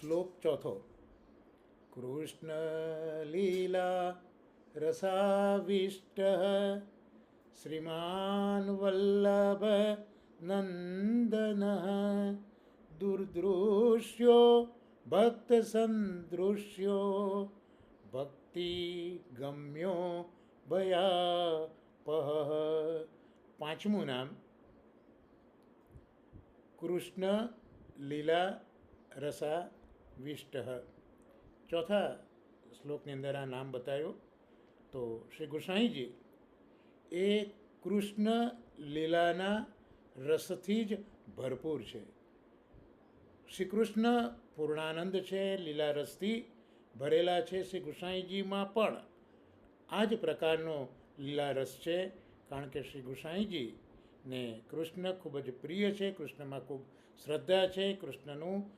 શ્લોક ચોથો. કૃષ્ણ લીલા રસાવિષ્ટ શ્રીમાન વલ્લભ નંદન દુર્દૃશ્યો ભક્ત સંદૃશ્યો ભક્તિ ગમ્યો ભયાપહ. પાંચમું નામ કૃષ્ણ લીલા રસા વિષ્ટ. ચોથા શ્લોકની અંદર આ નામ બતાવ્યું. તો શ્રી ગોસાઈજી એ કૃષ્ણ લીલાના રસથી જ ભરપૂર છે. શ્રી કૃષ્ણ પૂર્ણાનંદ છે, લીલા રસથી ભરેલા છે. શ્રી ગોસાઈજીમાં પણ આ જ પ્રકારનો લીલા રસ છે, કારણ કે શ્રી ગોસાઈજીને કૃષ્ણ ખૂબ જ પ્રિય છે, કૃષ્ણમાં ખૂબ શ્રદ્ધા છે, કૃષ્ણનું